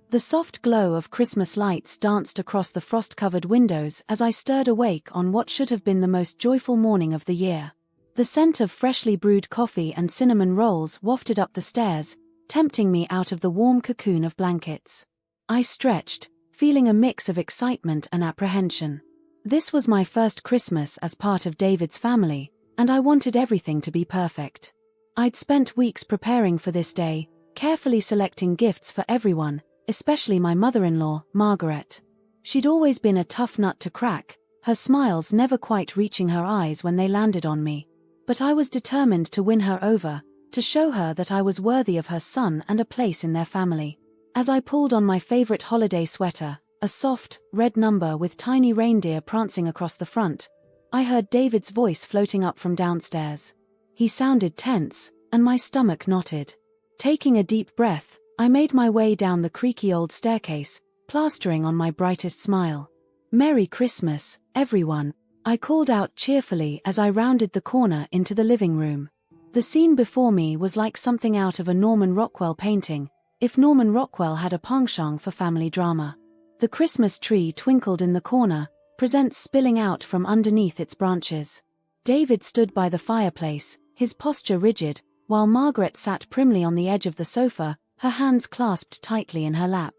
The soft glow of Christmas lights danced across the frost-covered windows as I stirred awake on what should have been the most joyful morning of the year. The scent of freshly brewed coffee and cinnamon rolls wafted up the stairs, tempting me out of the warm cocoon of blankets. I stretched, feeling a mix of excitement and apprehension. This was my first Christmas as part of David's family, and I wanted everything to be perfect. I'd spent weeks preparing for this day, carefully selecting gifts for everyone, especially my mother-in-law, Margaret. She'd always been a tough nut to crack, her smiles never quite reaching her eyes when they landed on me. But I was determined to win her over, to show her that I was worthy of her son and a place in their family. As I pulled on my favorite holiday sweater, a soft, red number with tiny reindeer prancing across the front, I heard David's voice floating up from downstairs. He sounded tense, and my stomach knotted. Taking a deep breath, I made my way down the creaky old staircase, plastering on my brightest smile. "Merry Christmas, everyone," I called out cheerfully as I rounded the corner into the living room. The scene before me was like something out of a Norman Rockwell painting, if Norman Rockwell had a penchant for family drama. The Christmas tree twinkled in the corner, presents spilling out from underneath its branches. David stood by the fireplace, his posture rigid, while Margaret sat primly on the edge of the sofa, her hands clasped tightly in her lap.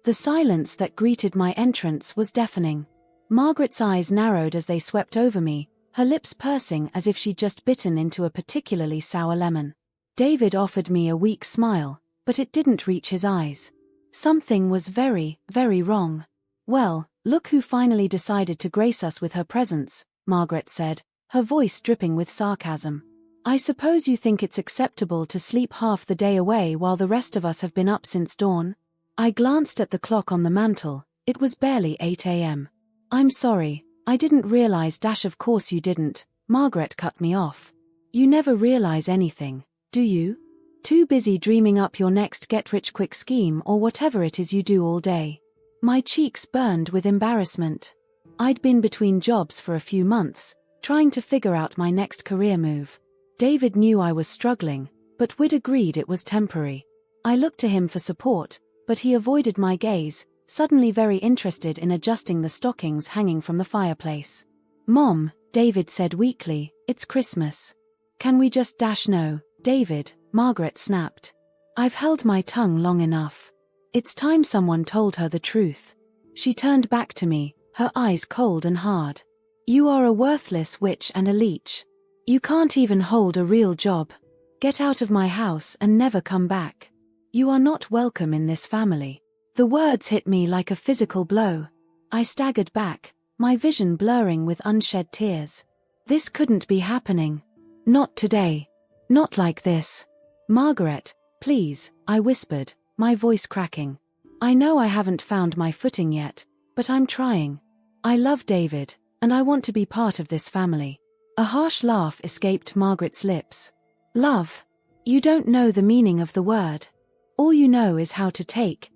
The silence that greeted my entrance was deafening. Margaret's eyes narrowed as they swept over me, her lips pursing as if she'd just bitten into a particularly sour lemon. David offered me a weak smile, but it didn't reach his eyes. Something was very, very wrong. "Well, look who finally decided to grace us with her presence," Margaret said, her voice dripping with sarcasm. "I suppose you think it's acceptable to sleep half the day away while the rest of us have been up since dawn?" I glanced at the clock on the mantel. It was barely 8 a.m. "I'm sorry, I didn't realize." "Of course you didn't," Margaret cut me off. "You never realize anything, do you? Too busy dreaming up your next get-rich-quick scheme or whatever it is you do all day." My cheeks burned with embarrassment. I'd been between jobs for a few months, trying to figure out my next career move. David knew I was struggling, but we'd agreed it was temporary. I looked to him for support, but he avoided my gaze, suddenly very interested in adjusting the stockings hanging from the fireplace. "Mom," David said weakly, "it's Christmas. Can we just no, David," Margaret snapped. "I've held my tongue long enough. It's time someone told her the truth." She turned back to me, her eyes cold and hard. "You are a worthless witch and a leech. You can't even hold a real job. Get out of my house and never come back. You are not welcome in this family." The words hit me like a physical blow. I staggered back, my vision blurring with unshed tears. This couldn't be happening. Not today. Not like this. "Margaret, please," I whispered, my voice cracking. "I know I haven't found my footing yet, but I'm trying. I love David, and I want to be part of this family." A harsh laugh escaped Margaret's lips. "Love? You don't know the meaning of the word. All you know is how to take.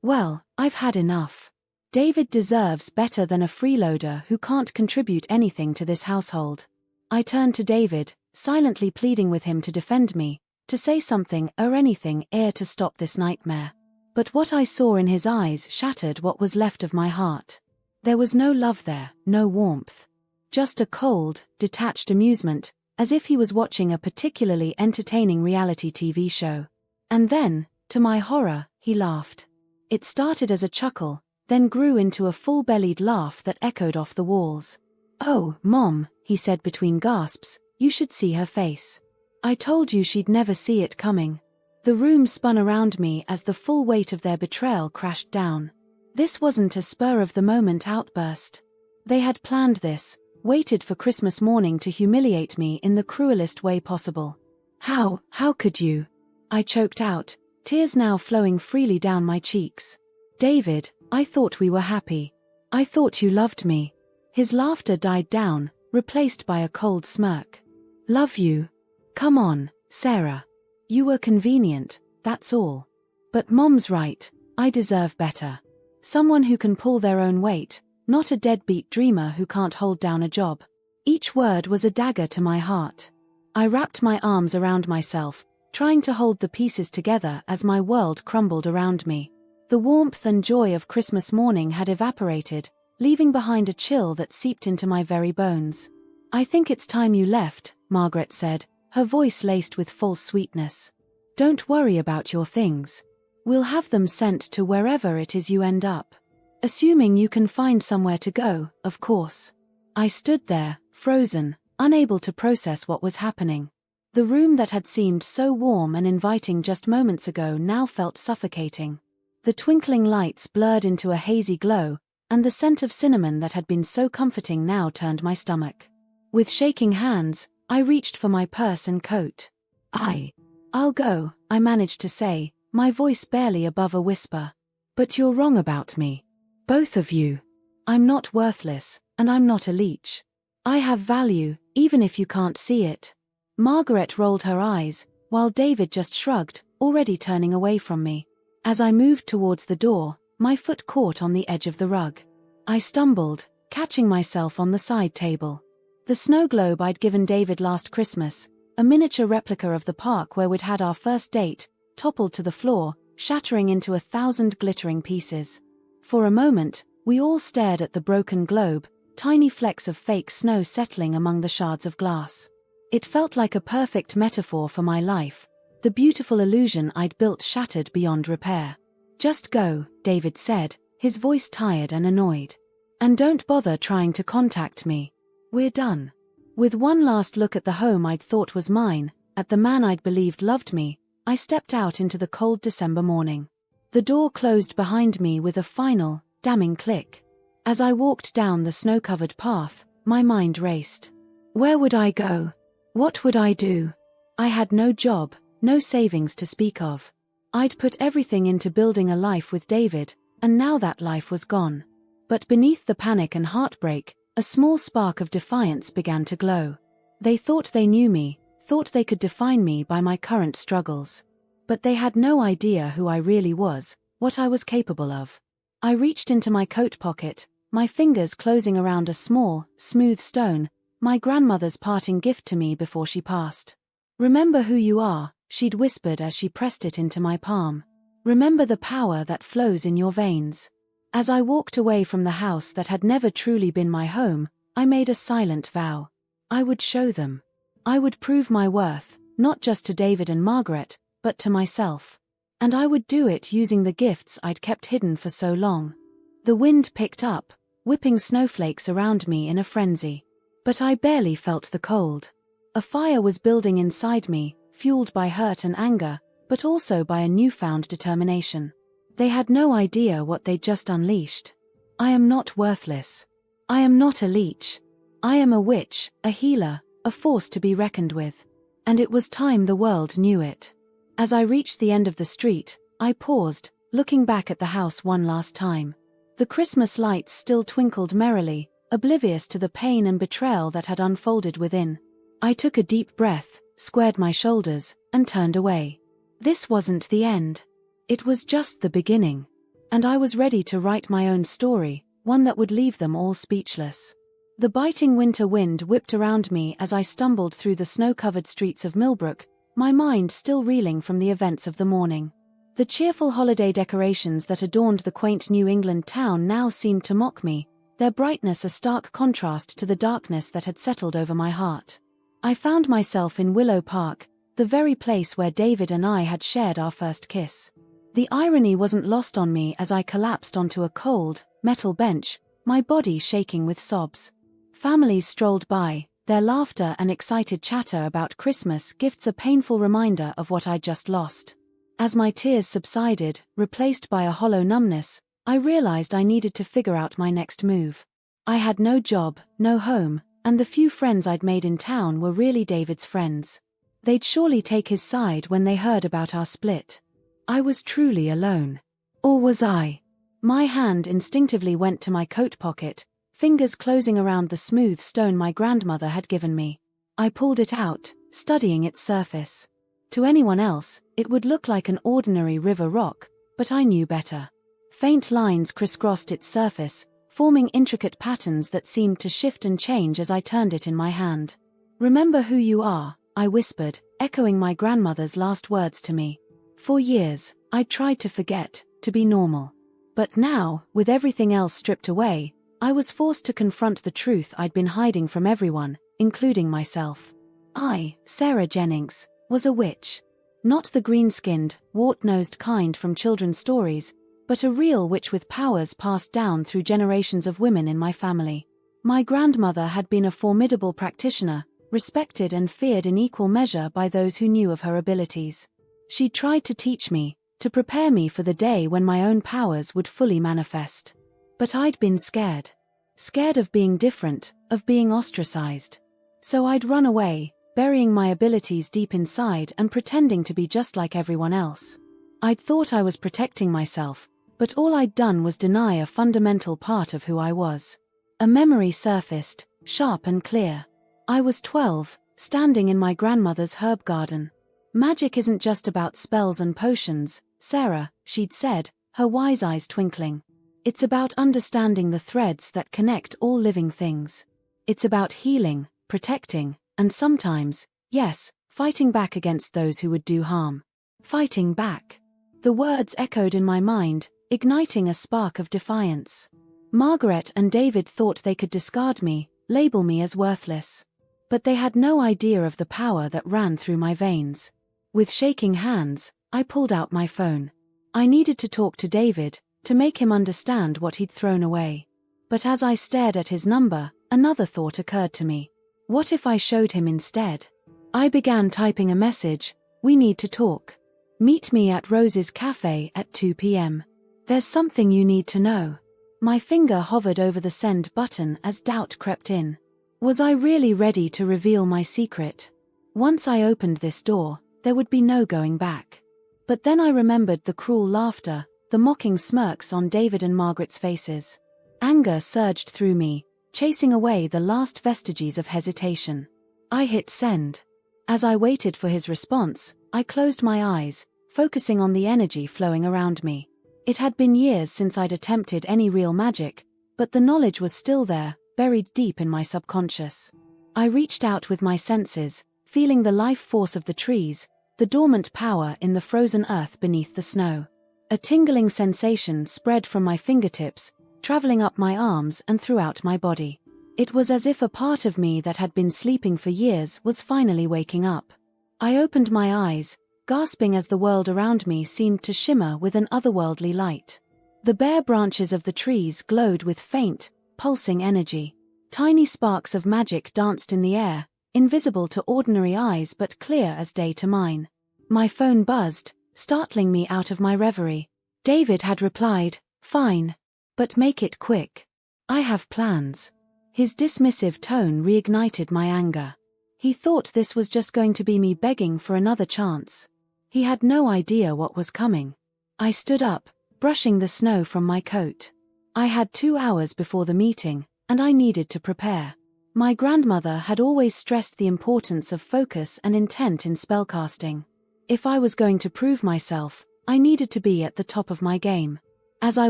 Well, I've had enough. David deserves better than a freeloader who can't contribute anything to this household." I turned to David, silently pleading with him to defend me, to say something or anything to stop this nightmare. But what I saw in his eyes shattered what was left of my heart. There was no love there, no warmth. Just a cold, detached amusement, as if he was watching a particularly entertaining reality TV show. And then, to my horror, he laughed. It started as a chuckle, then grew into a full-bellied laugh that echoed off the walls. "Oh, Mom," he said between gasps, "you should see her face. I told you she'd never see it coming." The room spun around me as the full weight of their betrayal crashed down. This wasn't a spur-of-the-moment outburst. They had planned this, waited for Christmas morning to humiliate me in the cruelest way possible. How could you?" I choked out, tears now flowing freely down my cheeks. "David, I thought we were happy. I thought you loved me." His laughter died down, replaced by a cold smirk. "Love you? Come on, Sarah. You were convenient, that's all. But Mom's right, I deserve better. Someone who can pull their own weight, not a deadbeat dreamer who can't hold down a job." Each word was a dagger to my heart. I wrapped my arms around myself, trying to hold the pieces together as my world crumbled around me. The warmth and joy of Christmas morning had evaporated, leaving behind a chill that seeped into my very bones. "I think it's time you left," Margaret said, her voice laced with false sweetness. "Don't worry about your things. We'll have them sent to wherever it is you end up. Assuming you can find somewhere to go, of course." I stood there, frozen, unable to process what was happening. The room that had seemed so warm and inviting just moments ago now felt suffocating. The twinkling lights blurred into a hazy glow, and the scent of cinnamon that had been so comforting now turned my stomach. With shaking hands, I reached for my purse and coat. "I'll go," I managed to say, my voice barely above a whisper. "But you're wrong about me. Both of you. I'm not worthless, and I'm not a leech. I have value, even if you can't see it." Margaret rolled her eyes, while David just shrugged, already turning away from me. As I moved towards the door, my foot caught on the edge of the rug. I stumbled, catching myself on the side table. The snow globe I'd given David last Christmas, a miniature replica of the park where we'd had our first date, toppled to the floor, shattering into 1,000 glittering pieces. For a moment, we all stared at the broken globe, tiny flecks of fake snow settling among the shards of glass. It felt like a perfect metaphor for my life, the beautiful illusion I'd built shattered beyond repair. "Just go," David said, his voice tired and annoyed. "And don't bother trying to contact me. We're done." With one last look at the home I'd thought was mine, at the man I'd believed loved me, I stepped out into the cold December morning. The door closed behind me with a final, damning click. As I walked down the snow-covered path, my mind raced. Where would I go? What would I do? I had no job, no savings to speak of. I'd put everything into building a life with David, and now that life was gone. But beneath the panic and heartbreak, a small spark of defiance began to glow. They thought they knew me, thought they could define me by my current struggles. But they had no idea who I really was, what I was capable of. I reached into my coat pocket, my fingers closing around a small, smooth stone, my grandmother's parting gift to me before she passed. "Remember who you are," she'd whispered as she pressed it into my palm. "Remember the power that flows in your veins." As I walked away from the house that had never truly been my home, I made a silent vow. I would show them. I would prove my worth, not just to David and Margaret, but to myself. And I would do it using the gifts I'd kept hidden for so long. The wind picked up, whipping snowflakes around me in a frenzy. But I barely felt the cold. A fire was building inside me, fueled by hurt and anger, but also by a newfound determination. They had no idea what they'd just unleashed. I am not worthless. I am not a leech. I am a witch, a healer, a force to be reckoned with. And it was time the world knew it. As I reached the end of the street, I paused, looking back at the house one last time. The Christmas lights still twinkled merrily, oblivious to the pain and betrayal that had unfolded within. I took a deep breath, squared my shoulders, and turned away. This wasn't the end. It was just the beginning. And I was ready to write my own story, one that would leave them all speechless. The biting winter wind whipped around me as I stumbled through the snow-covered streets of Millbrook, my mind still reeling from the events of the morning. The cheerful holiday decorations that adorned the quaint New England town now seemed to mock me, their brightness a stark contrast to the darkness that had settled over my heart. I found myself in Willow Park, the very place where David and I had shared our first kiss. The irony wasn't lost on me as I collapsed onto a cold, metal bench, my body shaking with sobs. Families strolled by, their laughter and excited chatter about Christmas gifts a painful reminder of what I'd just lost. As my tears subsided, replaced by a hollow numbness, I realized I needed to figure out my next move. I had no job, no home, and the few friends I'd made in town were really David's friends. They'd surely take his side when they heard about our split. I was truly alone. Or was I? My hand instinctively went to my coat pocket, fingers closing around the smooth stone my grandmother had given me. I pulled it out, studying its surface. To anyone else, it would look like an ordinary river rock, but I knew better. Faint lines crisscrossed its surface, forming intricate patterns that seemed to shift and change as I turned it in my hand. "Remember who you are," I whispered, echoing my grandmother's last words to me. For years, I'd tried to forget, to be normal. But now, with everything else stripped away, I was forced to confront the truth I'd been hiding from everyone, including myself. I, Sarah Jennings, was a witch. Not the green-skinned, wart-nosed kind from children's stories, but a real witch with powers passed down through generations of women in my family. My grandmother had been a formidable practitioner, respected and feared in equal measure by those who knew of her abilities. She tried to teach me, to prepare me for the day when my own powers would fully manifest. But I'd been scared. Scared of being different, of being ostracized. So I'd run away, burying my abilities deep inside and pretending to be just like everyone else. I'd thought I was protecting myself, but all I'd done was deny a fundamental part of who I was. A memory surfaced, sharp and clear. I was 12, standing in my grandmother's herb garden. Magic isn't just about spells and potions, Sarah, she'd said, her wise eyes twinkling. It's about understanding the threads that connect all living things. It's about healing, protecting, and sometimes, yes, fighting back against those who would do harm. Fighting back. The words echoed in my mind, igniting a spark of defiance. Margaret and David thought they could discard me, label me as worthless. But they had no idea of the power that ran through my veins. With shaking hands, I pulled out my phone. I needed to talk to David, to make him understand what he'd thrown away. But as I stared at his number, another thought occurred to me. What if I showed him instead? I began typing a message: "We need to talk. Meet me at Rose's Cafe at 2 p.m. There's something you need to know." My finger hovered over the send button as doubt crept in. Was I really ready to reveal my secret? Once I opened this door, there would be no going back. But then I remembered the cruel laughter, the mocking smirks on David and Margaret's faces. Anger surged through me, chasing away the last vestiges of hesitation. I hit send. As I waited for his response, I closed my eyes, focusing on the energy flowing around me. It had been years since I'd attempted any real magic, but the knowledge was still there, buried deep in my subconscious. I reached out with my senses, feeling the life force of the trees, the dormant power in the frozen earth beneath the snow. A tingling sensation spread from my fingertips, traveling up my arms and throughout my body. It was as if a part of me that had been sleeping for years was finally waking up. I opened my eyes, gasping as the world around me seemed to shimmer with an otherworldly light. The bare branches of the trees glowed with faint, pulsing energy. Tiny sparks of magic danced in the air, invisible to ordinary eyes but clear as day to mine. My phone buzzed, startling me out of my reverie. David had replied, "Fine. But make it quick. I have plans." His dismissive tone reignited my anger. He thought this was just going to be me begging for another chance. He had no idea what was coming. I stood up, brushing the snow from my coat. I had 2 hours before the meeting, and I needed to prepare. My grandmother had always stressed the importance of focus and intent in spellcasting. If I was going to prove myself, I needed to be at the top of my game. As I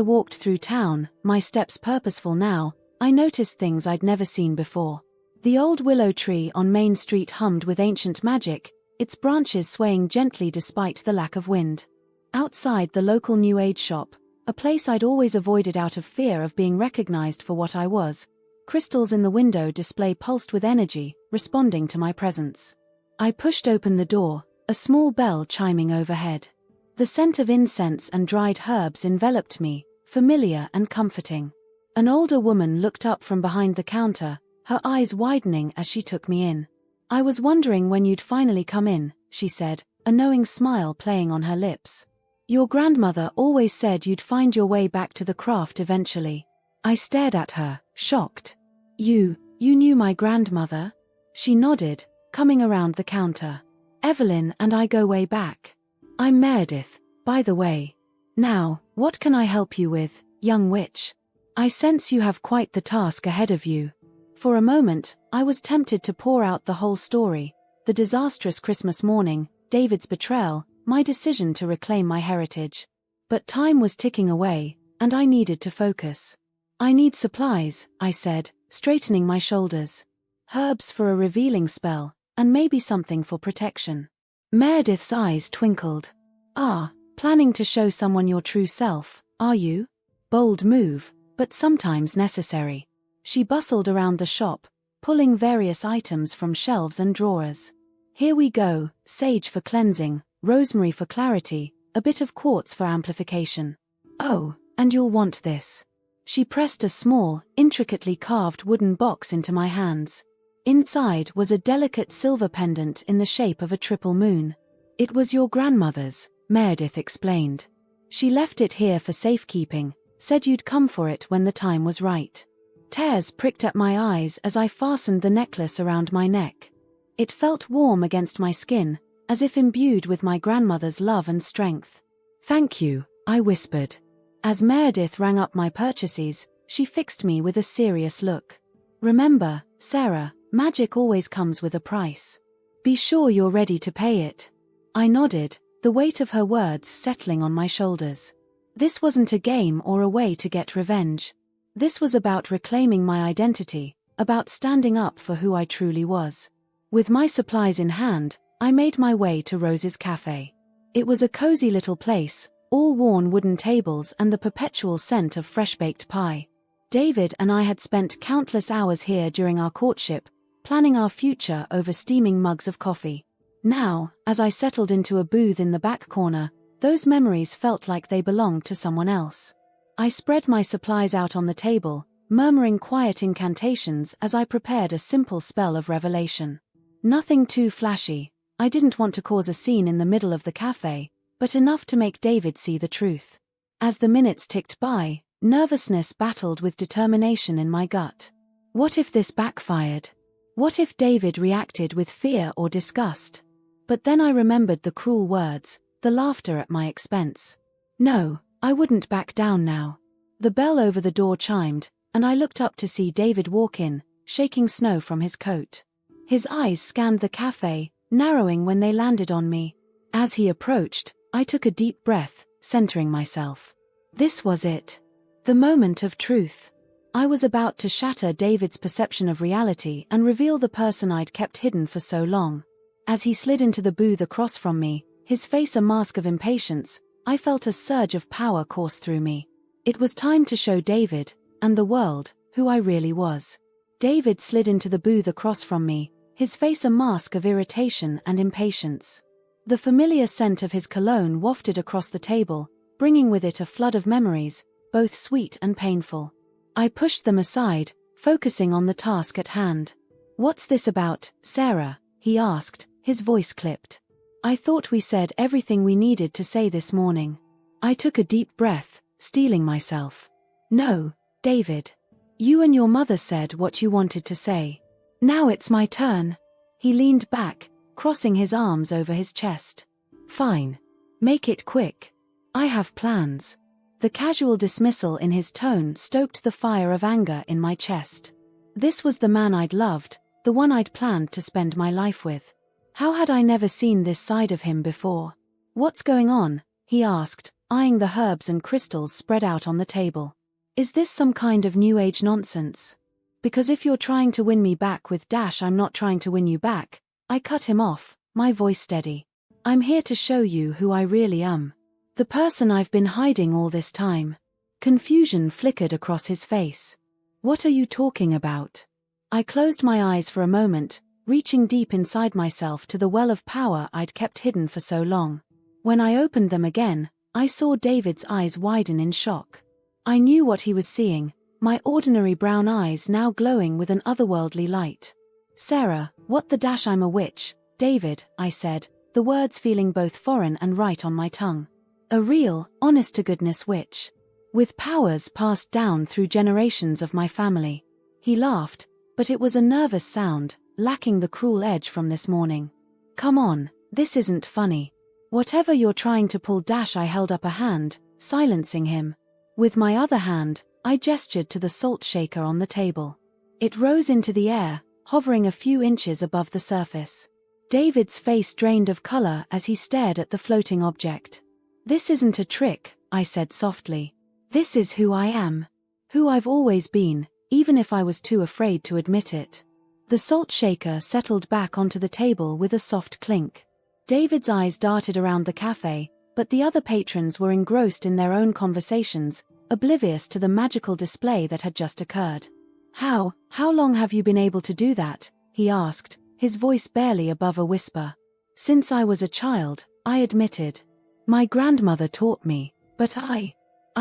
walked through town, my steps purposeful now, I noticed things I'd never seen before. The old willow tree on Main Street hummed with ancient magic, its branches swaying gently despite the lack of wind. Outside the local New Age shop, a place I'd always avoided out of fear of being recognized for what I was, crystals in the window display pulsed with energy, responding to my presence. I pushed open the door, a small bell chiming overhead. The scent of incense and dried herbs enveloped me, familiar and comforting. An older woman looked up from behind the counter, her eyes widening as she took me in. "I was wondering when you'd finally come in," she said, a knowing smile playing on her lips. "Your grandmother always said you'd find your way back to the craft eventually." I stared at her, shocked. You knew my grandmother?" She nodded, coming around the counter. "Evelyn and I go way back. I'm Meredith, by the way. Now, what can I help you with, young witch? I sense you have quite the task ahead of you." For a moment, I was tempted to pour out the whole story, the disastrous Christmas morning, David's betrayal, my decision to reclaim my heritage. But time was ticking away, and I needed to focus. "I need supplies," I said, straightening my shoulders. "Herbs for a revealing spell, and maybe something for protection." Meredith's eyes twinkled. Ah, planning to show someone your true self, are you? Bold move, but sometimes necessary. She bustled around the shop, pulling various items from shelves and drawers. Here we go, sage for cleansing, rosemary for clarity, a bit of quartz for amplification. Oh, and you'll want this. She pressed a small, intricately carved wooden box into my hands. Inside was a delicate silver pendant in the shape of a triple moon. It was your grandmother's, Meredith explained. She left it here for safekeeping, said you'd come for it when the time was right. Tears pricked at my eyes as I fastened the necklace around my neck. It felt warm against my skin, as if imbued with my grandmother's love and strength. Thank you, I whispered. As Meredith rang up my purchases, she fixed me with a serious look. Remember, Sarah, magic always comes with a price. Be sure you're ready to pay it. I nodded, the weight of her words settling on my shoulders. This wasn't a game or a way to get revenge. This was about reclaiming my identity, about standing up for who I truly was. With my supplies in hand, I made my way to Rose's cafe. It was a cozy little place, all worn wooden tables and the perpetual scent of fresh-baked pie. David and I had spent countless hours here during our courtship, planning our future over steaming mugs of coffee. Now, as I settled into a booth in the back corner, those memories felt like they belonged to someone else. I spread my supplies out on the table, murmuring quiet incantations as I prepared a simple spell of revelation. Nothing too flashy. I didn't want to cause a scene in the middle of the cafe, but enough to make David see the truth. As the minutes ticked by, nervousness battled with determination in my gut. What if this backfired? What if David reacted with fear or disgust? But then I remembered the cruel words, the laughter at my expense. No, I wouldn't back down now. The bell over the door chimed, and I looked up to see David walk in, shaking snow from his coat. His eyes scanned the cafe, narrowing when they landed on me. As he approached, I took a deep breath, centering myself. This was it. The moment of truth. I was about to shatter David's perception of reality and reveal the person I'd kept hidden for so long. As he slid into the booth across from me, his face a mask of impatience, I felt a surge of power course through me. It was time to show David, and the world, who I really was. David slid into the booth across from me, his face a mask of irritation and impatience. The familiar scent of his cologne wafted across the table, bringing with it a flood of memories, both sweet and painful. I pushed them aside, focusing on the task at hand. "What's this about, Sarah?" he asked, his voice clipped. "I thought we said everything we needed to say this morning." I took a deep breath, steeling myself. "No, David. You and your mother said what you wanted to say. Now it's my turn." He leaned back, crossing his arms over his chest. "Fine. Make it quick. I have plans." The casual dismissal in his tone stoked the fire of anger in my chest. This was the man I'd loved, the one I'd planned to spend my life with. How had I never seen this side of him before? "What's going on?" he asked, eyeing the herbs and crystals spread out on the table. "Is this some kind of new age nonsense? Because if you're trying to win me back with Dash, I'm not trying to win you back." I cut him off, my voice steady. "I'm here to show you who I really am. The person I've been hiding all this time." Confusion flickered across his face. "What are you talking about?" I closed my eyes for a moment, reaching deep inside myself to the well of power I'd kept hidden for so long. When I opened them again, I saw David's eyes widen in shock. I knew what he was seeing, my ordinary brown eyes now glowing with an otherworldly light. "Sarah, what the dash, I'm a witch, David," I said, the words feeling both foreign and right on my tongue. "A real, honest-to-goodness witch. With powers passed down through generations of my family." He laughed, but it was a nervous sound, lacking the cruel edge from this morning. "Come on, this isn't funny. Whatever you're trying to pull Dash." I held up a hand, silencing him. With my other hand, I gestured to the salt shaker on the table. It rose into the air, hovering a few inches above the surface. David's face drained of color as he stared at the floating object. "This isn't a trick," I said softly. "This is who I am. Who I've always been, even if I was too afraid to admit it." The salt shaker settled back onto the table with a soft clink. David's eyes darted around the cafe, but the other patrons were engrossed in their own conversations, oblivious to the magical display that had just occurred. How long have you been able to do that?" he asked, his voice barely above a whisper. "Since I was a child," I admitted. "My grandmother taught me, but I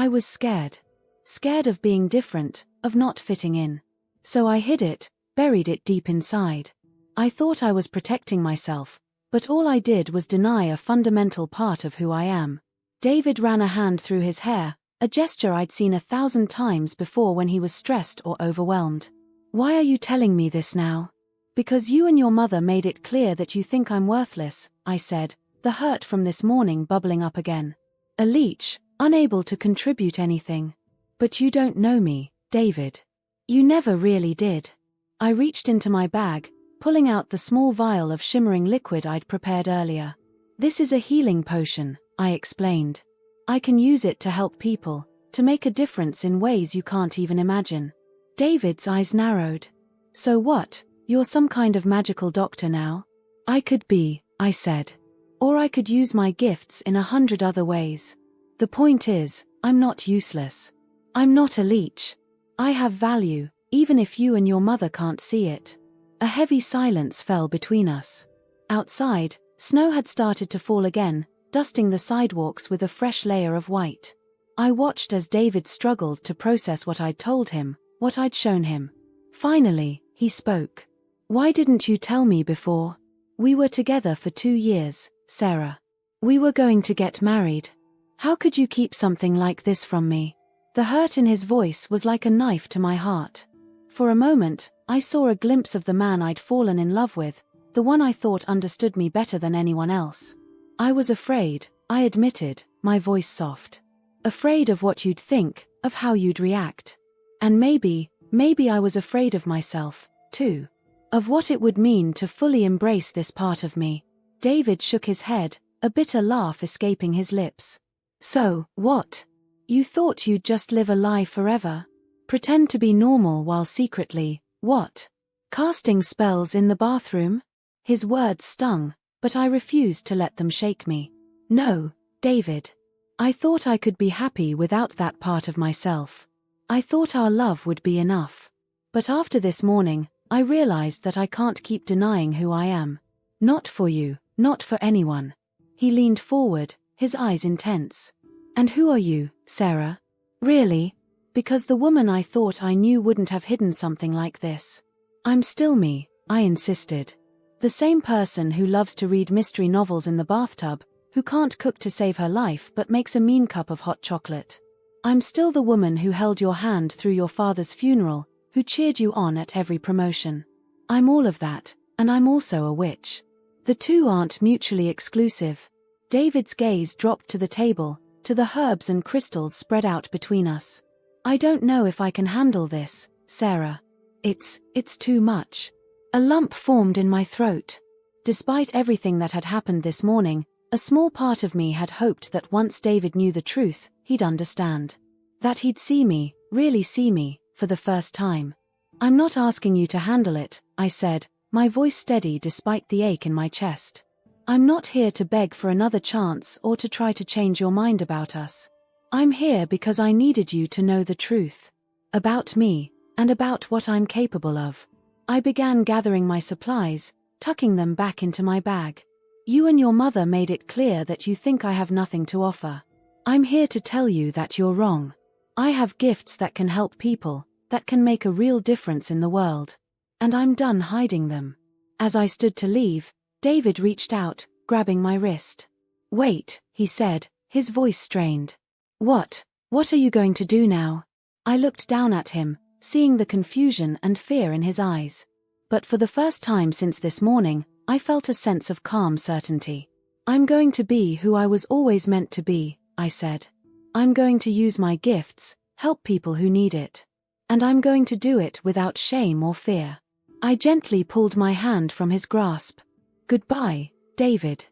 was scared. Scared of being different, of not fitting in. So I hid it, buried it deep inside. I thought I was protecting myself, but all I did was deny a fundamental part of who I am." David ran a hand through his hair, a gesture I'd seen 1,000 times before when he was stressed or overwhelmed. "Why are you telling me this now?" "Because you and your mother made it clear that you think I'm worthless," I said, the hurt from this morning bubbling up again. "A leech, unable to contribute anything. But you don't know me, David. You never really did." I reached into my bag, pulling out the small vial of shimmering liquid I'd prepared earlier. "This is a healing potion," I explained. "I can use it to help people, to make a difference in ways you can't even imagine." David's eyes narrowed. "So what? You're some kind of magical doctor now?" "I could be," I said. "Or I could use my gifts in 100 other ways. The point is, I'm not useless. I'm not a leech. I have value, even if you and your mother can't see it." A heavy silence fell between us. Outside, snow had started to fall again, dusting the sidewalks with a fresh layer of white. I watched as David struggled to process what I'd told him, what I'd shown him. Finally, he spoke. "Why didn't you tell me before? We were together for 2 years, Sarah. We were going to get married. How could you keep something like this from me?" The hurt in his voice was like a knife to my heart. For a moment, I saw a glimpse of the man I'd fallen in love with, the one I thought understood me better than anyone else. "I was afraid," I admitted, my voice soft. "Afraid of what you'd think, of how you'd react. And maybe I was afraid of myself, too. Of what it would mean to fully embrace this part of me." David shook his head, a bitter laugh escaping his lips. "So, what? You thought you'd just live a lie forever? Pretend to be normal while secretly, what? Casting spells in the bathroom?" His words stung, but I refused to let them shake me. "No, David. I thought I could be happy without that part of myself. I thought our love would be enough. But after this morning, I realized that I can't keep denying who I am. Not for you, not for anyone." He leaned forward, his eyes intense. "And who are you, Sarah? Really? Because the woman I thought I knew wouldn't have hidden something like this." "I'm still me," I insisted. "The same person who loves to read mystery novels in the bathtub, who can't cook to save her life but makes a mean cup of hot chocolate. I'm still the woman who held your hand through your father's funeral, who cheered you on at every promotion. I'm all of that, and I'm also a witch. The two aren't mutually exclusive." David's gaze dropped to the table, to the herbs and crystals spread out between us. "I don't know if I can handle this, Sarah. It's too much." A lump formed in my throat. Despite everything that had happened this morning, a small part of me had hoped that once David knew the truth, he'd understand. That he'd see me, really see me, for the first time. "I'm not asking you to handle it," I said, my voice steady despite the ache in my chest. "I'm not here to beg for another chance or to try to change your mind about us. I'm here because I needed you to know the truth. About me, and about what I'm capable of." I began gathering my supplies, tucking them back into my bag. "You and your mother made it clear that you think I have nothing to offer. I'm here to tell you that you're wrong. I have gifts that can help people, that can make a real difference in the world. And I'm done hiding them." As I stood to leave, David reached out, grabbing my wrist. "Wait," he said, his voice strained. What are you going to do now?" I looked down at him, seeing the confusion and fear in his eyes. But for the first time since this morning, I felt a sense of calm certainty. "I'm going to be who I was always meant to be," I said. "I'm going to use my gifts, help people who need it. And I'm going to do it without shame or fear." I gently pulled my hand from his grasp. "Goodbye, David.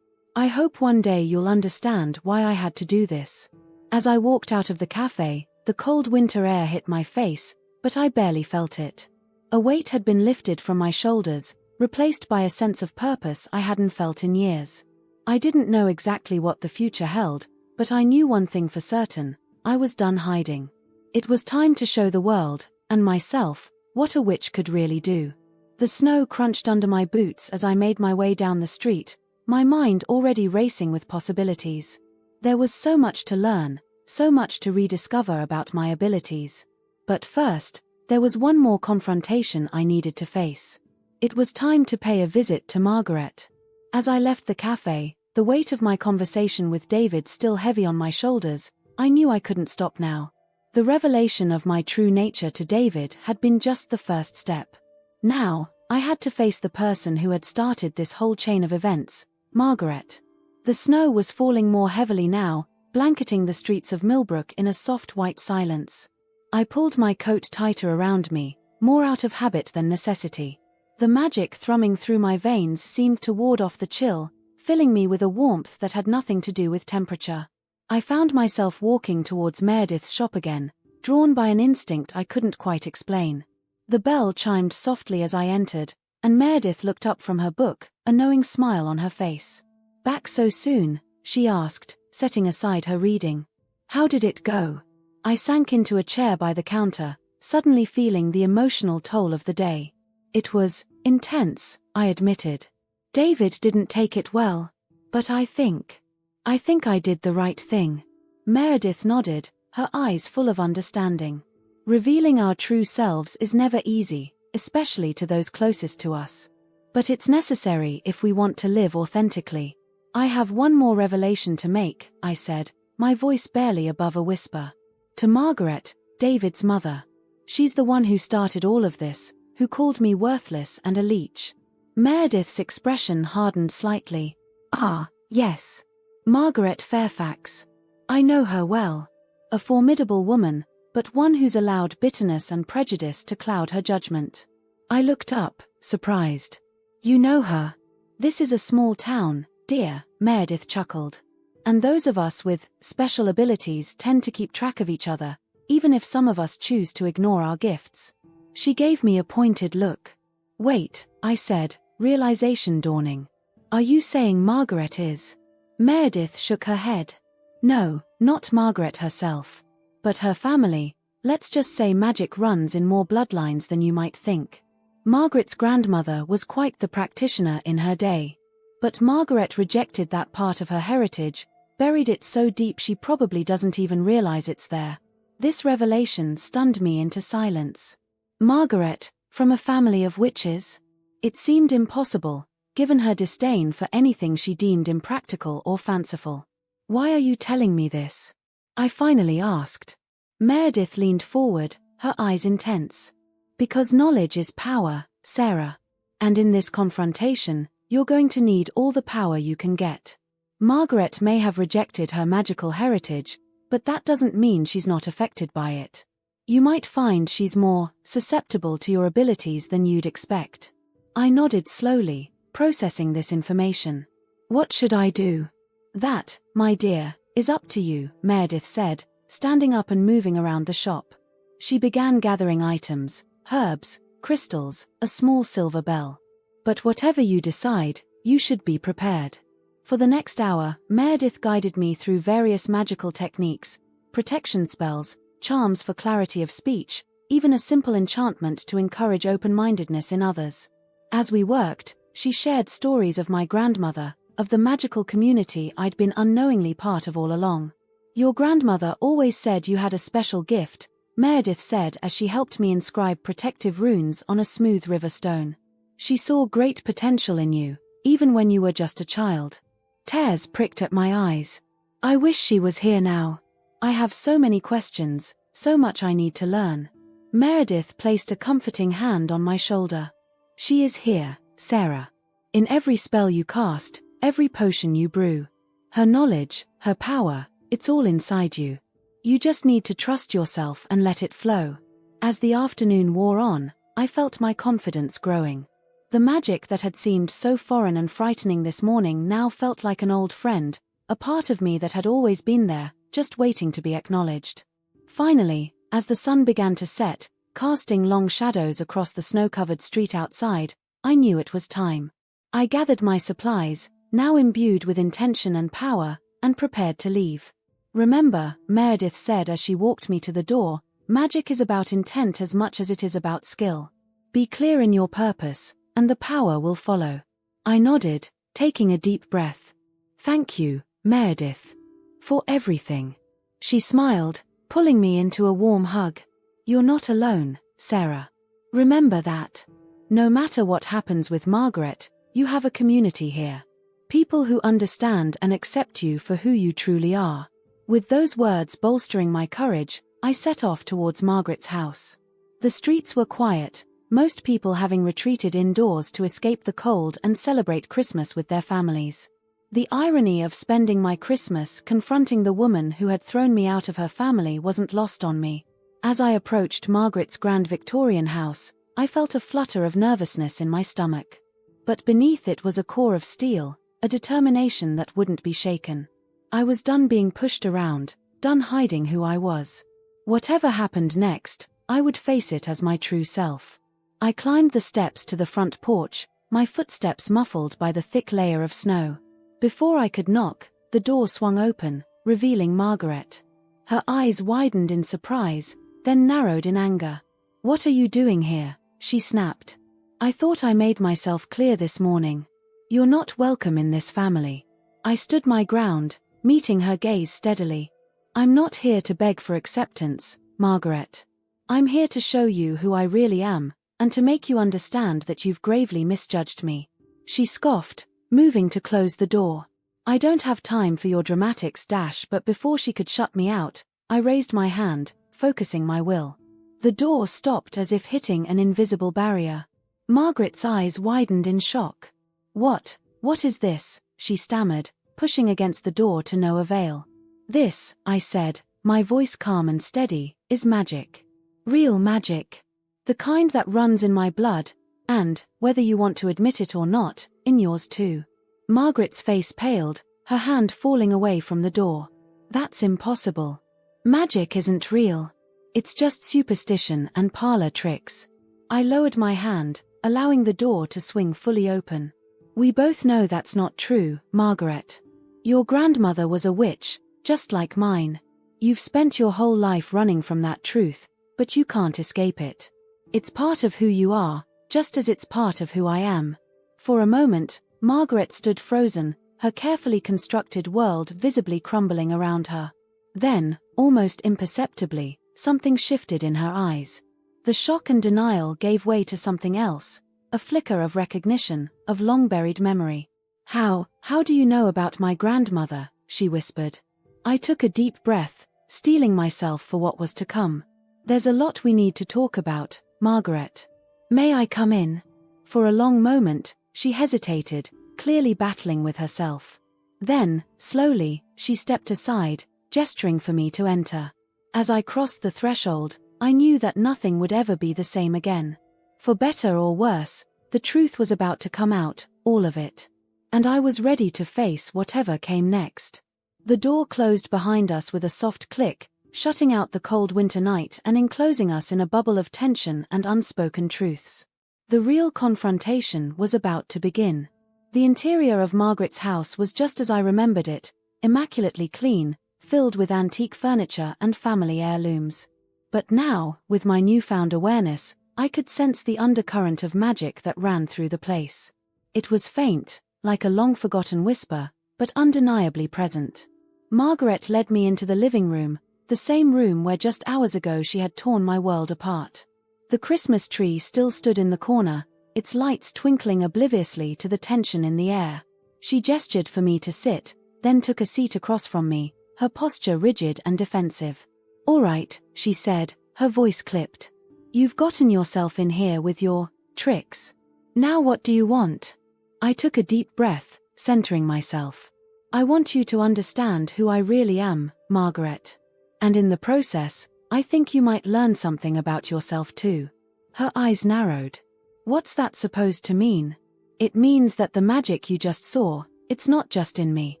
I hope one day you'll understand why I had to do this." As I walked out of the cafe, the cold winter air hit my face, but I barely felt it. A weight had been lifted from my shoulders, replaced by a sense of purpose I hadn't felt in years. I didn't know exactly what the future held, but I knew one thing for certain: I was done hiding. It was time to show the world, and myself, what a witch could really do. The snow crunched under my boots as I made my way down the street, my mind already racing with possibilities. There was so much to learn, so much to rediscover about my abilities. But first, there was one more confrontation I needed to face. It was time to pay a visit to Margaret. As I left the cafe, the weight of my conversation with David still heavy on my shoulders, I knew I couldn't stop now. The revelation of my true nature to David had been just the first step. Now, I had to face the person who had started this whole chain of events, Margaret. The snow was falling more heavily now, blanketing the streets of Millbrook in a soft white silence. I pulled my coat tighter around me, more out of habit than necessity. The magic thrumming through my veins seemed to ward off the chill, filling me with a warmth that had nothing to do with temperature. I found myself walking towards Meredith's shop again, drawn by an instinct I couldn't quite explain. The bell chimed softly as I entered, and Meredith looked up from her book, a knowing smile on her face. "Back so soon?" she asked, setting aside her reading. "How did it go?" I sank into a chair by the counter, suddenly feeling the emotional toll of the day. "It was intense," I admitted. "David didn't take it well. But I think I did the right thing." Meredith nodded, her eyes full of understanding. Revealing our true selves is never easy, especially to those closest to us. But it's necessary if we want to live authentically. "I have one more revelation to make," I said, my voice barely above a whisper. "To Margaret, David's mother. She's the one who started all of this, who called me worthless and a leech." Meredith's expression hardened slightly. "Ah, yes. Margaret Fairfax. I know her well. A formidable woman, but one who's allowed bitterness and prejudice to cloud her judgment." I looked up, surprised. "You know her? This is a small town, dear," Meredith chuckled. "And those of us with special abilities tend to keep track of each other, even if some of us choose to ignore our gifts." She gave me a pointed look. "Wait," I said, realization dawning. "Are you saying Margaret is?" Meredith shook her head. "No, not Margaret herself. But her family, let's just say magic runs in more bloodlines than you might think. Margaret's grandmother was quite the practitioner in her day. But Margaret rejected that part of her heritage, buried it so deep she probably doesn't even realize it's there." This revelation stunned me into silence. Margaret, from a family of witches? It seemed impossible, given her disdain for anything she deemed impractical or fanciful. "Why are you telling me this?" I finally asked. Meredith leaned forward, her eyes intense. "Because knowledge is power, Sarah. And in this confrontation, you're going to need all the power you can get. Margaret may have rejected her magical heritage, but that doesn't mean she's not affected by it. You might find she's more susceptible to your abilities than you'd expect." I nodded slowly, processing this information. "What should I do?" "That, my dear, is up to you," Meredith said, standing up and moving around the shop. She began gathering items, herbs, crystals, a small silver bell. "But whatever you decide, you should be prepared." For the next hour, Meredith guided me through various magical techniques, protection spells, charms for clarity of speech, even a simple enchantment to encourage open-mindedness in others. As we worked, she shared stories of my grandmother, of the magical community I'd been unknowingly part of all along. "Your grandmother always said you had a special gift," Meredith said as she helped me inscribe protective runes on a smooth river stone. "She saw great potential in you, even when you were just a child." Tears pricked at my eyes. I wish she was here now. I have so many questions, so much I need to learn. Meredith placed a comforting hand on my shoulder. "She is here, Sarah. In every spell you cast, every potion you brew. Her knowledge, her power, it's all inside you. You just need to trust yourself and let it flow." As the afternoon wore on, I felt my confidence growing. The magic that had seemed so foreign and frightening this morning now felt like an old friend, a part of me that had always been there, just waiting to be acknowledged. Finally, as the sun began to set, casting long shadows across the snow-covered street outside, I knew it was time. I gathered my supplies, now imbued with intention and power, and prepared to leave. Remember, Meredith said as she walked me to the door, magic is about intent as much as it is about skill. Be clear in your purpose, and the power will follow. I nodded, taking a deep breath. Thank you, Meredith. For everything. She smiled, pulling me into a warm hug. You're not alone, Sarah. Remember that. No matter what happens with Margaret, you have a community here. People who understand and accept you for who you truly are. With those words bolstering my courage, I set off towards Margaret's house. The streets were quiet, most people having retreated indoors to escape the cold and celebrate Christmas with their families. The irony of spending my Christmas confronting the woman who had thrown me out of her family wasn't lost on me. As I approached Margaret's grand Victorian house, I felt a flutter of nervousness in my stomach. But beneath it was a core of steel, a determination that wouldn't be shaken. I was done being pushed around, done hiding who I was. Whatever happened next, I would face it as my true self. I climbed the steps to the front porch, my footsteps muffled by the thick layer of snow. Before I could knock, the door swung open, revealing Margaret. Her eyes widened in surprise, then narrowed in anger. "What are you doing here?" she snapped. "I thought I made myself clear this morning. You're not welcome in this family." I stood my ground, meeting her gaze steadily. "I'm not here to beg for acceptance, Margaret. I'm here to show you who I really am, and to make you understand that you've gravely misjudged me." She scoffed, moving to close the door. "I don't have time for your dramatics, but before she could shut me out, I raised my hand, focusing my will. The door stopped as if hitting an invisible barrier. Margaret's eyes widened in shock. What is this?" she stammered, pushing against the door to no avail. "This," I said, my voice calm and steady, "is magic. Real magic. The kind that runs in my blood, and, whether you want to admit it or not, in yours too." Margaret's face paled, her hand falling away from the door. "That's impossible. Magic isn't real. It's just superstition and parlor tricks." I lowered my hand, allowing the door to swing fully open. "We both know that's not true, Margaret. Your grandmother was a witch, just like mine. You've spent your whole life running from that truth, but you can't escape it. It's part of who you are, just as it's part of who I am." For a moment, Margaret stood frozen, her carefully constructed world visibly crumbling around her. Then, almost imperceptibly, something shifted in her eyes. The shock and denial gave way to something else, a flicker of recognition, of long-buried memory. How do you know about my grandmother?" she whispered. I took a deep breath, steeling myself for what was to come. "There's a lot we need to talk about, Margaret. May I come in?" For a long moment, she hesitated, clearly battling with herself. Then, slowly, she stepped aside, gesturing for me to enter. As I crossed the threshold, I knew that nothing would ever be the same again. For better or worse, the truth was about to come out, all of it. And I was ready to face whatever came next. The door closed behind us with a soft click, shutting out the cold winter night and enclosing us in a bubble of tension and unspoken truths. The real confrontation was about to begin. The interior of Margaret's house was just as I remembered it, immaculately clean, filled with antique furniture and family heirlooms. But now, with my newfound awareness, I could sense the undercurrent of magic that ran through the place. It was faint, like a long-forgotten whisper, but undeniably present. Margaret led me into the living room, the same room where just hours ago she had torn my world apart. The Christmas tree still stood in the corner, its lights twinkling obliviously to the tension in the air. She gestured for me to sit, then took a seat across from me, her posture rigid and defensive. "All right," she said, her voice clipped. "You've gotten yourself in here with your tricks. Now what do you want?" I took a deep breath, centering myself. "I want you to understand who I really am, Margaret. And in the process, I think you might learn something about yourself too." Her eyes narrowed. "What's that supposed to mean?" "It means that the magic you just saw, it's not just in me.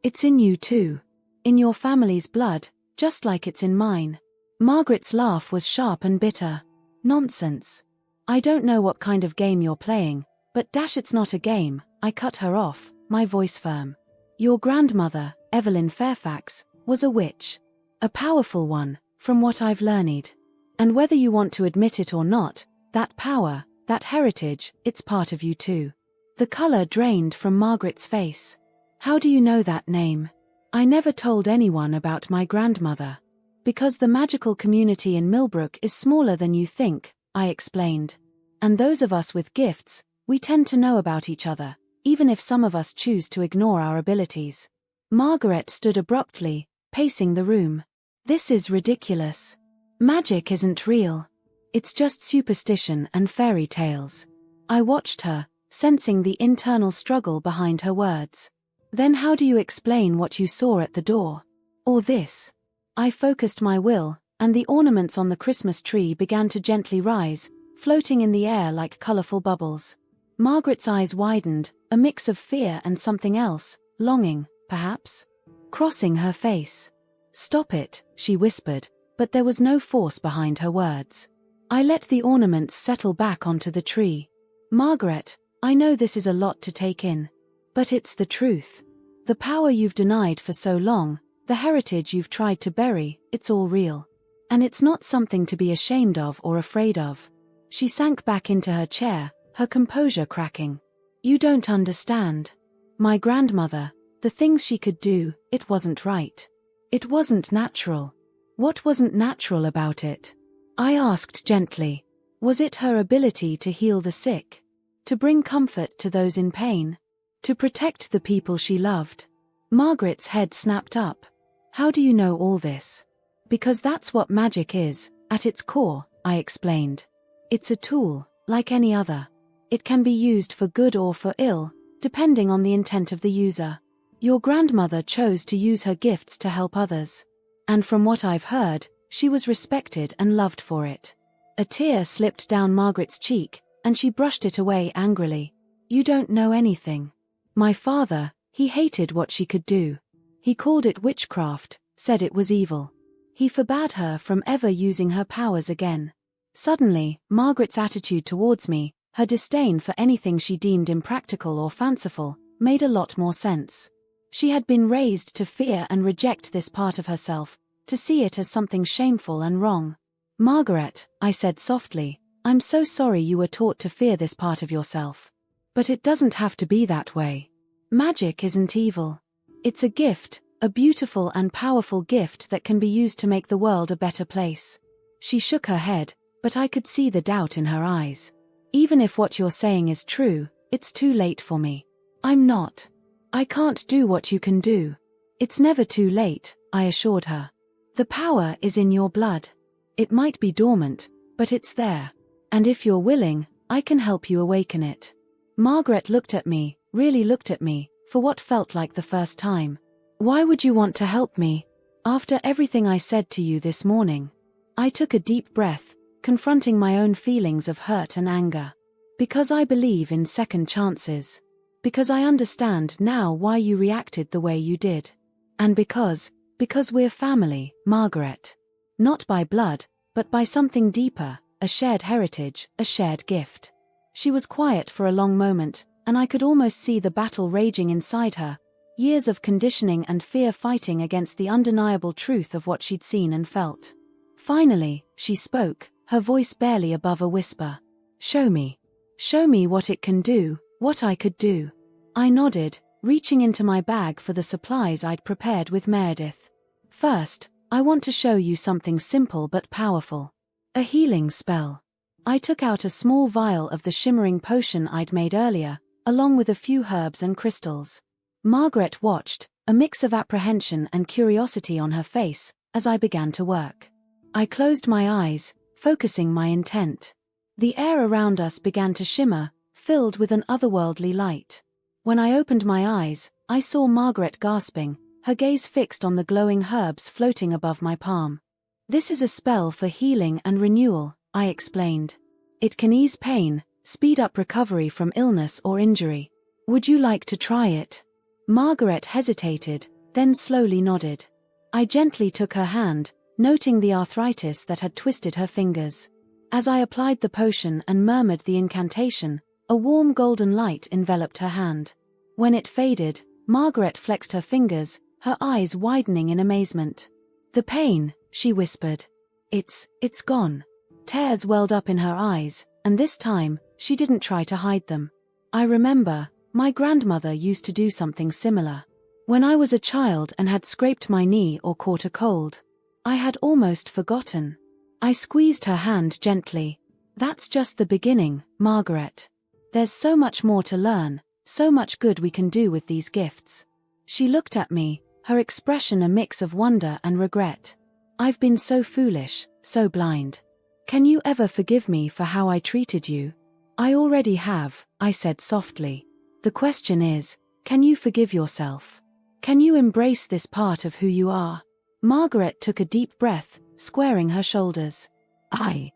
It's in you too. In your family's blood, just like it's in mine." Margaret's laugh was sharp and bitter. "Nonsense. I don't know what kind of game you're playing, but it's not a game," I cut her off, my voice firm. Your grandmother, Evelyn Fairfax, was a witch. A powerful one, from what I've learned. And whether you want to admit it or not, that power, that heritage, it's part of you too. The color drained from Margaret's face. How do you know that name? I never told anyone about my grandmother. Because the magical community in Millbrook is smaller than you think, I explained. And those of us with gifts, we tend to know about each other, even if some of us choose to ignore our abilities. Margaret stood abruptly, pacing the room. This is ridiculous. Magic isn't real. It's just superstition and fairy tales. I watched her, sensing the internal struggle behind her words. Then how do you explain what you saw at the door? Or this? I focused my will, and the ornaments on the Christmas tree began to gently rise, floating in the air like colorful bubbles. Margaret's eyes widened, a mix of fear and something else, longing, perhaps, crossing her face. Stop it, she whispered, but there was no force behind her words. I let the ornaments settle back onto the tree. Margaret, I know this is a lot to take in. But it's the truth. The power you've denied for so long, the heritage you've tried to bury, it's all real. And it's not something to be ashamed of or afraid of. She sank back into her chair, her composure cracking. You don't understand. My grandmother, the things she could do, it wasn't right. It wasn't natural. What wasn't natural about it? I asked gently. Was it her ability to heal the sick? To bring comfort to those in pain? To protect the people she loved? Margaret's head snapped up. How do you know all this? Because that's what magic is, at its core, I explained. It's a tool, like any other. It can be used for good or for ill, depending on the intent of the user. Your grandmother chose to use her gifts to help others. And from what I've heard, she was respected and loved for it. A tear slipped down Margaret's cheek, and she brushed it away angrily. You don't know anything. My father, he hated what she could do. He called it witchcraft, said it was evil. He forbade her from ever using her powers again. Suddenly, Margaret's attitude towards me, her disdain for anything she deemed impractical or fanciful, made a lot more sense. She had been raised to fear and reject this part of herself, to see it as something shameful and wrong. Margaret, I said softly, I'm so sorry you were taught to fear this part of yourself. But it doesn't have to be that way. Magic isn't evil. It's a gift, a beautiful and powerful gift that can be used to make the world a better place. She shook her head, but I could see the doubt in her eyes. Even if what you're saying is true, it's too late for me. I'm not. I can't do what you can do. It's never too late, I assured her. The power is in your blood. It might be dormant, but it's there. And if you're willing, I can help you awaken it. Margaret looked at me, really looked at me, for what felt like the first time. Why would you want to help me? After everything I said to you this morning. I took a deep breath, confronting my own feelings of hurt and anger. Because I believe in second chances. Because I understand now why you reacted the way you did. And because we're family, Margaret. Not by blood, but by something deeper, a shared heritage, a shared gift. She was quiet for a long moment, and I could almost see the battle raging inside her, years of conditioning and fear fighting against the undeniable truth of what she'd seen and felt. Finally, she spoke, her voice barely above a whisper. Show me. Show me what it can do, what I could do. I nodded, reaching into my bag for the supplies I'd prepared with Meredith. First, I want to show you something simple but powerful. A healing spell. I took out a small vial of the shimmering potion I'd made earlier, along with a few herbs and crystals. Margaret watched, a mix of apprehension and curiosity on her face, as I began to work. I closed my eyes, focusing my intent. The air around us began to shimmer, filled with an otherworldly light. When I opened my eyes, I saw Margaret gasping, her gaze fixed on the glowing herbs floating above my palm. This is a spell for healing and renewal, I explained. It can ease pain, speed up recovery from illness or injury. Would you like to try it? Margaret hesitated, then slowly nodded. I gently took her hand, noting the arthritis that had twisted her fingers. As I applied the potion and murmured the incantation, a warm golden light enveloped her hand. When it faded, Margaret flexed her fingers, her eyes widening in amazement. "The pain," she whispered. It's gone." Tears welled up in her eyes, and this time, she didn't try to hide them. "I remember, my grandmother used to do something similar. When I was a child and had scraped my knee or caught a cold. I had almost forgotten." I squeezed her hand gently. "That's just the beginning, Margaret. There's so much more to learn, so much good we can do with these gifts." She looked at me, her expression a mix of wonder and regret. "I've been so foolish, so blind. Can you ever forgive me for how I treated you?" "I already have," I said softly. "The question is, can you forgive yourself? Can you embrace this part of who you are?" Margaret took a deep breath, squaring her shoulders. I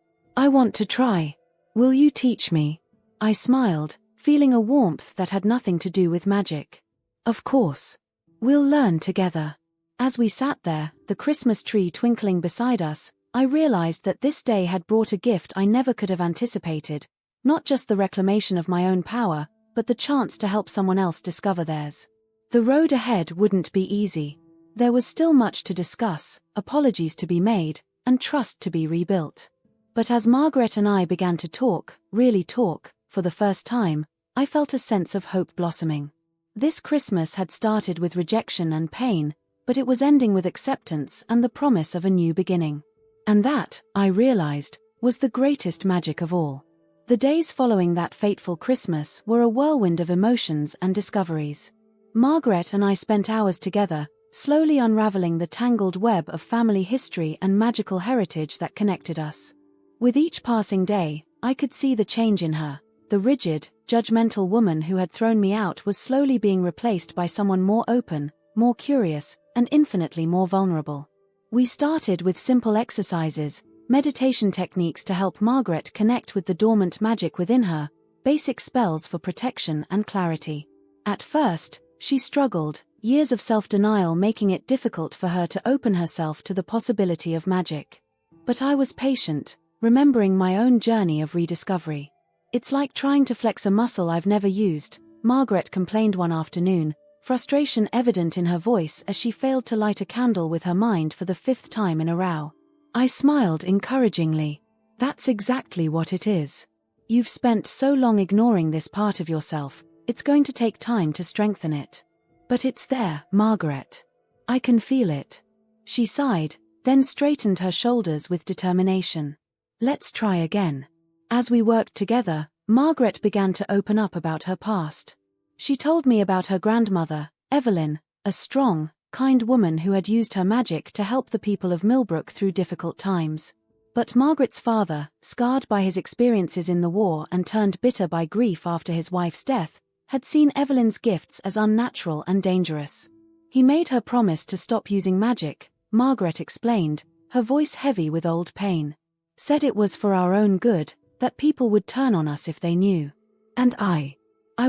want to try. Will you teach me?" I smiled, feeling a warmth that had nothing to do with magic. "Of course. We'll learn together." As we sat there, the Christmas tree twinkling beside us, I realized that this day had brought a gift I never could have anticipated, not just the reclamation of my own power, but the chance to help someone else discover theirs. The road ahead wouldn't be easy. There was still much to discuss, apologies to be made, and trust to be rebuilt. But as Margaret and I began to talk, really talk, for the first time, I felt a sense of hope blossoming. This Christmas had started with rejection and pain, but it was ending with acceptance and the promise of a new beginning. And that, I realized, was the greatest magic of all. The days following that fateful Christmas were a whirlwind of emotions and discoveries. Margaret and I spent hours together, slowly unraveling the tangled web of family history and magical heritage that connected us. With each passing day, I could see the change in her. The rigid, judgmental woman who had thrown me out was slowly being replaced by someone more open, more curious, and infinitely more vulnerable. We started with simple exercises, meditation techniques to help Margaret connect with the dormant magic within her, basic spells for protection and clarity. At first, she struggled, years of self-denial making it difficult for her to open herself to the possibility of magic. But I was patient, remembering my own journey of rediscovery. "It's like trying to flex a muscle I've never used," Margaret complained one afternoon, frustration evident in her voice as she failed to light a candle with her mind for the 5th time in a row. I smiled encouragingly. "That's exactly what it is. You've spent so long ignoring this part of yourself, it's going to take time to strengthen it. But it's there, Margaret. I can feel it." She sighed, then straightened her shoulders with determination. "Let's try again." As we worked together, Margaret began to open up about her past. She told me about her grandmother, Evelyn, a strong, kind woman who had used her magic to help the people of Millbrook through difficult times. But Margaret's father, scarred by his experiences in the war and turned bitter by grief after his wife's death, had seen Evelyn's gifts as unnatural and dangerous. He made her promise to stop using magic, Margaret explained, her voice heavy with old pain. Said it was for our own good, that people would turn on us if they knew. And I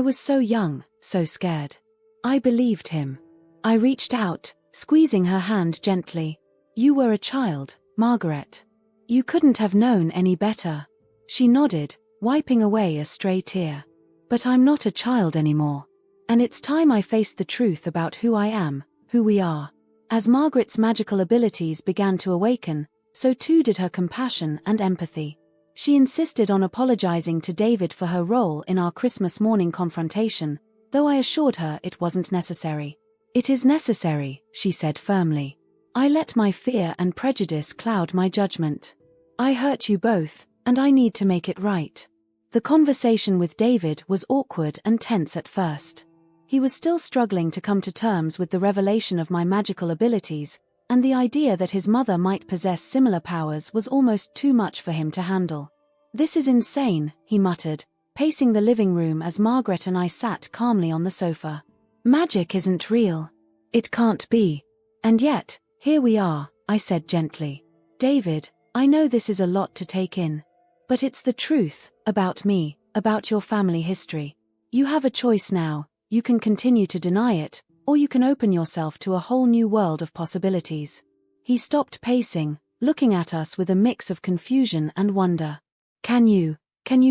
was so young, so scared. I believed him. I reached out, squeezing her hand gently. "You were a child, Margaret. You couldn't have known any better." She nodded, wiping away a stray tear. "But I'm not a child anymore. And it's time I faced the truth about who I am, who we are." As Margaret's magical abilities began to awaken, so too did her compassion and empathy. She insisted on apologizing to David for her role in our Christmas morning confrontation, though I assured her it wasn't necessary. "It is necessary," she said firmly. "I let my fear and prejudice cloud my judgment. I hurt you both, and I need to make it right." The conversation with David was awkward and tense at first. He was still struggling to come to terms with the revelation of my magical abilities, and the idea that his mother might possess similar powers was almost too much for him to handle. "This is insane," he muttered, pacing the living room as Margaret and I sat calmly on the sofa. "Magic isn't real. It can't be. And yet, here we are," I said gently. "David, I know this is a lot to take in. But it's the truth, about me, about your family history. You have a choice now. You can continue to deny it, or you can open yourself to a whole new world of possibilities." He stopped pacing, looking at us with a mix of confusion and wonder. Can you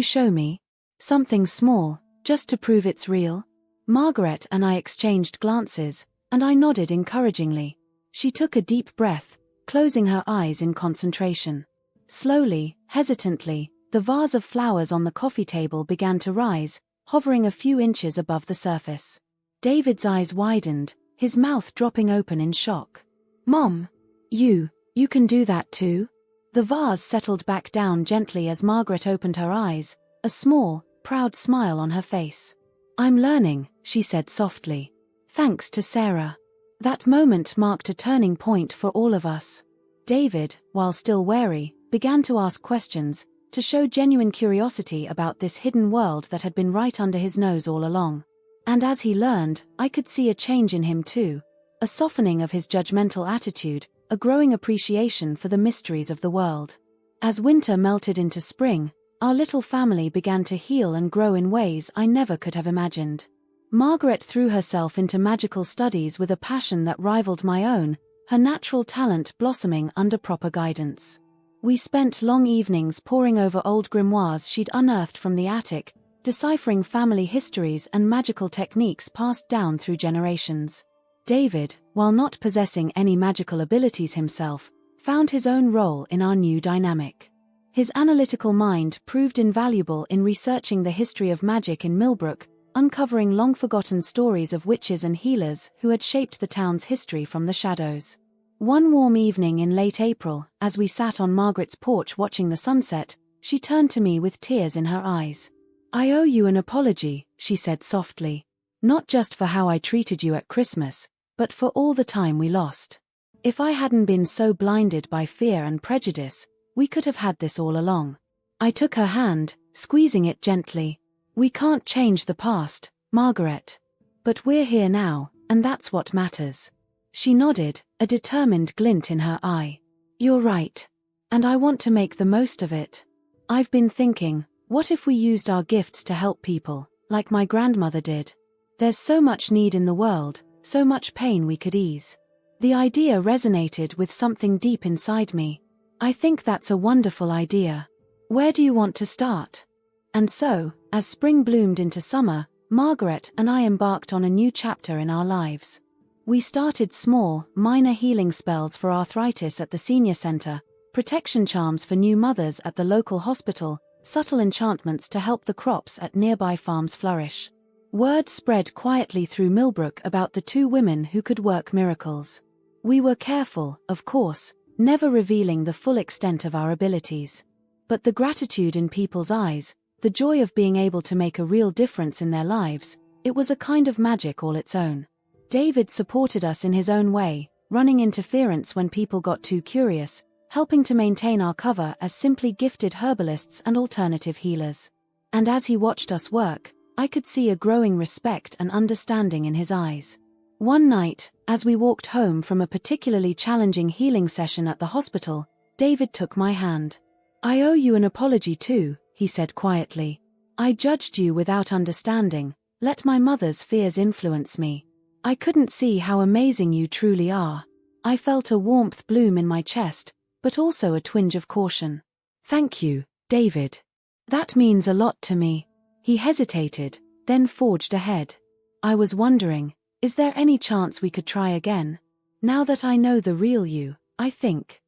show me? Something small, just to prove it's real?" Margaret and I exchanged glances, and I nodded encouragingly. She took a deep breath, closing her eyes in concentration. Slowly, hesitantly, the vase of flowers on the coffee table began to rise, hovering a few inches above the surface. David's eyes widened, his mouth dropping open in shock. "Mom, you can do that too?" The vase settled back down gently as Margaret opened her eyes, a small, proud smile on her face. "I'm learning," she said softly. "Thanks to Sarah." That moment marked a turning point for all of us. David, while still wary, began to ask questions, to show genuine curiosity about this hidden world that had been right under his nose all along. And as he learned, I could see a change in him too, a softening of his judgmental attitude, a growing appreciation for the mysteries of the world. As winter melted into spring, our little family began to heal and grow in ways I never could have imagined. Margaret threw herself into magical studies with a passion that rivaled my own, her natural talent blossoming under proper guidance. We spent long evenings poring over old grimoires she'd unearthed from the attic, deciphering family histories and magical techniques passed down through generations. David, while not possessing any magical abilities himself, found his own role in our new dynamic. His analytical mind proved invaluable in researching the history of magic in Millbrook, uncovering long-forgotten stories of witches and healers who had shaped the town's history from the shadows. One warm evening in late April, as we sat on Margaret's porch watching the sunset, she turned to me with tears in her eyes. "I owe you an apology," she said softly. "Not just for how I treated you at Christmas, but for all the time we lost. If I hadn't been so blinded by fear and prejudice, we could have had this all along." I took her hand, squeezing it gently. "We can't change the past, Margaret. But we're here now, and that's what matters." She nodded, a determined glint in her eye. "You're right. And I want to make the most of it. I've been thinking, what if we used our gifts to help people, like my grandmother did? There's so much need in the world, so much pain we could ease." The idea resonated with something deep inside me. "I think that's a wonderful idea. Where do you want to start?" And so, as spring bloomed into summer, Margaret and I embarked on a new chapter in our lives. We started small, minor healing spells for arthritis at the senior center, protection charms for new mothers at the local hospital, subtle enchantments to help the crops at nearby farms flourish. Word spread quietly through Millbrook about the two women who could work miracles. We were careful, of course, never revealing the full extent of our abilities. But the gratitude in people's eyes, the joy of being able to make a real difference in their lives, it was a kind of magic all its own. David supported us in his own way, running interference when people got too curious, helping to maintain our cover as simply gifted herbalists and alternative healers. And as he watched us work, I could see a growing respect and understanding in his eyes. One night, as we walked home from a particularly challenging healing session at the hospital, David took my hand. "I owe you an apology too," he said quietly. "I judged you without understanding, let my mother's fears influence me. I couldn't see how amazing you truly are." I felt a warmth bloom in my chest, but also a twinge of caution. "Thank you, David. That means a lot to me." He hesitated, then forged ahead. "I was wondering, is there any chance we could try again? Now that I know the real you, I think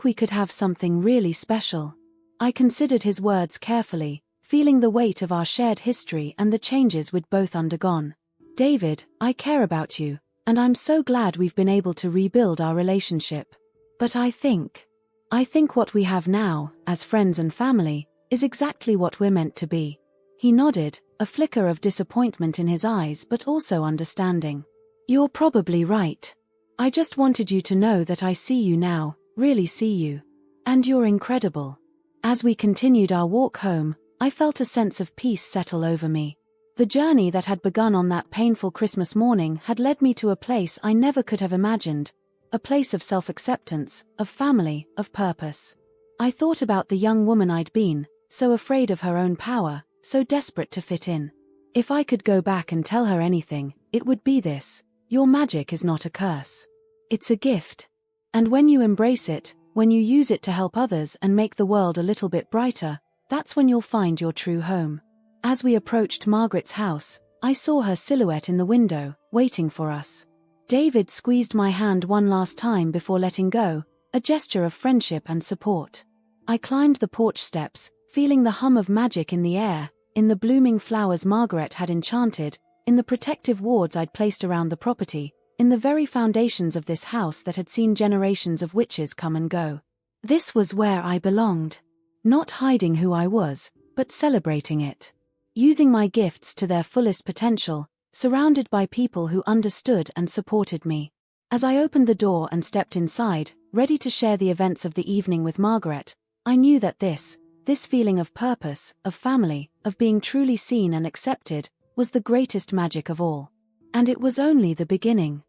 we could have something really special." I considered his words carefully, feeling the weight of our shared history and the changes we'd both undergone. "David, I care about you, and I'm so glad we've been able to rebuild our relationship. But I think what we have now, as friends and family, is exactly what we're meant to be." He nodded, a flicker of disappointment in his eyes but also understanding. "You're probably right. I just wanted you to know that I see you now, really see you. And you're incredible." As we continued our walk home, I felt a sense of peace settle over me. The journey that had begun on that painful Christmas morning had led me to a place I never could have imagined, a place of self-acceptance, of family, of purpose. I thought about the young woman I'd been, so afraid of her own power, so desperate to fit in. If I could go back and tell her anything, it would be this: your magic is not a curse. It's a gift. And when you embrace it, when you use it to help others and make the world a little bit brighter, that's when you'll find your true home. As we approached Margaret's house, I saw her silhouette in the window, waiting for us. David squeezed my hand one last time before letting go, a gesture of friendship and support. I climbed the porch steps, feeling the hum of magic in the air, in the blooming flowers Margaret had enchanted, in the protective wards I'd placed around the property, in the very foundations of this house that had seen generations of witches come and go. This was where I belonged. Not hiding who I was, but celebrating it. Using my gifts to their fullest potential, surrounded by people who understood and supported me. As I opened the door and stepped inside, ready to share the events of the evening with Margaret, I knew that this feeling of purpose, of family, of being truly seen and accepted, was the greatest magic of all. And it was only the beginning.